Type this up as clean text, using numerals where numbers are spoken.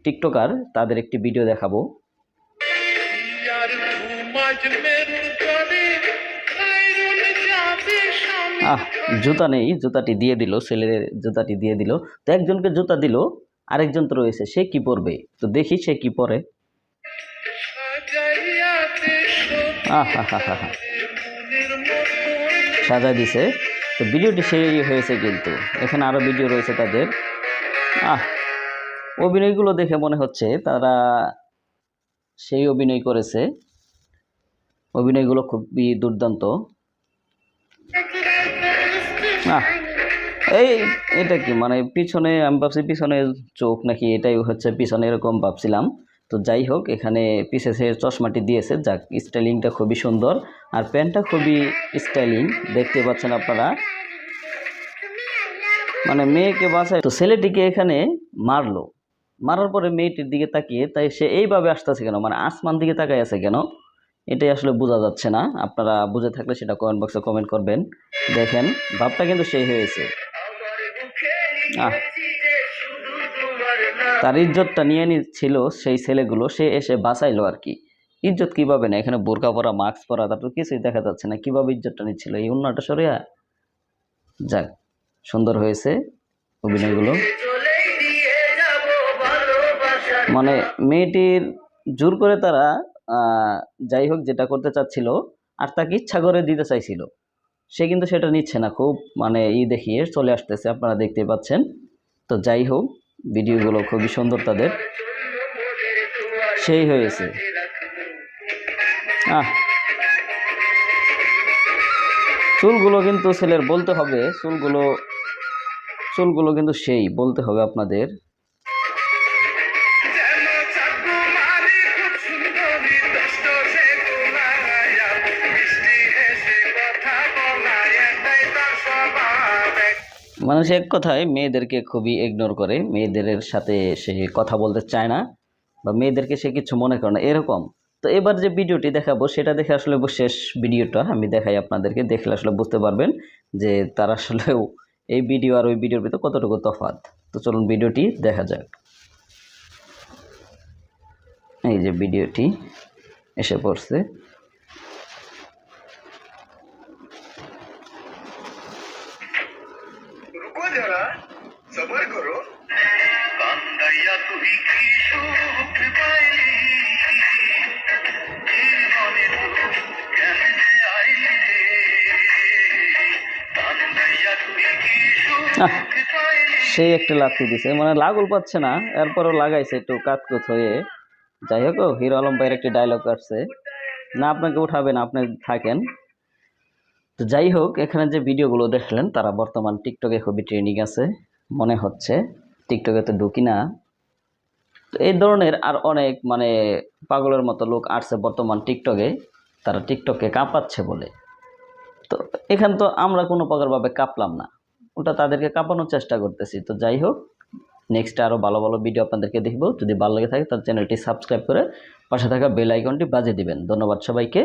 TikToker তাদের একটি video দেখাবো। জুতা নেই, জুতাটি দিয়ে দিল, ছেলের জুতাটি দিয়ে দিল। তো একজনকে জুতা দিল, আরেকজন তো রয়েছে, সে কি পরবে? তো দেখি সে কি পরে। সাজা দিছে। তো ভিডিওটি সেই হয়েছে, কিন্তু এখানে আরো ভিডিও রয়েছে তাদের। অভিনয়গুলো দেখে মনে হচ্ছে তারা সেই অভিনয় করেছে, অভিনয়গুলো খুবই দুর্দান্ত। এটা কি মানে পিছনে, আমি ভাবছি পিছনে চোখ নাকি, এটাই হচ্ছে পিছনে, এরকম ভাবছিলাম। তো যাই হোক, এখানে পিছে সে চশমাটি দিয়েছে, যাক স্টাইলিংটা খুবই সুন্দর, আর প্যান্টটা খুবই স্টাইলিং, দেখতে পাচ্ছেন আপনারা। মানে মেয়েকে বাঁচায়, তো ছেলেটিকে এখানে মারলো, মারার পরে মেয়েটির দিকে তাকিয়ে, তাই সে এইভাবে আসতেছে কেন, মানে আসমান দিকে তাকাই আছে কেন, এটাই আসলে বোঝা যাচ্ছে না। আপনারা বুঝে থাকলে সেটা কমেন্ট বক্সে কমেন্ট করবেন। দেখেন ভাবটা কিন্তু সেই হয়েছে। তার ইজ্জতটা নিয়ে নিচ্ছিল সেই ছেলেগুলো, সে এসে বাঁচাইলো আর কি। ইজ্জত কিভাবে না, এখানে বোরকা পরা, মাস্ক পরা, তারপর কিছুই দেখা যাচ্ছে না, কিভাবে ইজ্জতটা নিচ্ছিল এই উন্নাটা সরিয়া। যাক, সুন্দর হয়েছে অভিনয়গুলো। মানে মেয়েটির জোর করে তারা যাই হোক যেটা করতে চাচ্ছিল, আর তাকে ইচ্ছা করে দিতে চাইছিল, সে কিন্তু সেটা নিচ্ছে না, খুব মানে দেখিয়ে চলে আসতেছে, আপনারা দেখতে পাচ্ছেন। তো যাই হোক, ভিডিওগুলো খুবই সুন্দর তাদের, সেই হয়েছে। চুলগুলো কিন্তু ছেলের বলতে হবে, চুলগুলো কিন্তু সেই বলতে হবে আপনাদের। মানুষ এক কথায় মেয়েদেরকে খুবই ইগনোর করে, মেয়েদের সাথে সে কথা বলতে চায় না, বা মেয়েদেরকে সে কিছু মনে করে না, এরকম। তো এবার যে ভিডিওটি দেখাবো সেটা দেখে আসলে শেষ ভিডিওটা আমি দেখাই আপনাদেরকে, দেখলে আসলে বুঝতে পারবেন যে তার আসলেও এই ভিডিও আর ওই ভিডিওর ভিতরে কতটুকু তফাৎ। তো চলুন ভিডিওটি দেখা যাক। এই যে ভিডিওটি এসে পড়ছে। सबर करो। সেই একটা লাথি দিছে, মানে লাগুল পাচ্ছে না, এরপরও লাগাইছে একটু কাতকুত হয়ে। যাই হোক, হিরো আলম ভাইয়ের একটি ডায়লগ আসছে, না আপনাকে উঠাবে না, আপনি থাকেন। তো যাই হোক, এখানে যে ভিডিওগুলো দেখলেন তারা বর্তমান টিকটকে খুবই ট্রেন্ডিং আছে মনে হচ্ছে, টিকটকে তো ঢুকি না। তো এই ধরনের আর অনেক মানে পাগলের মতো লোক আসছে বর্তমান টিকটকে, তারা টিকটককে কাঁপাচ্ছে বলে। তো এখান তো আমরা কোনো প্রকারভাবে কাঁপলাম না, ওটা তাদেরকে কাঁপানোর চেষ্টা করতেছি। তো যাই হোক, নেক্সট আরও ভালো ভালো ভিডিও আপনাদেরকে দেখবো। যদি ভালো লেগে থাকে তার চ্যানেলটি সাবস্ক্রাইব করে পাশে থাকা বেল আইকনটি বাজিয়ে দিবেন। ধন্যবাদ সবাইকে।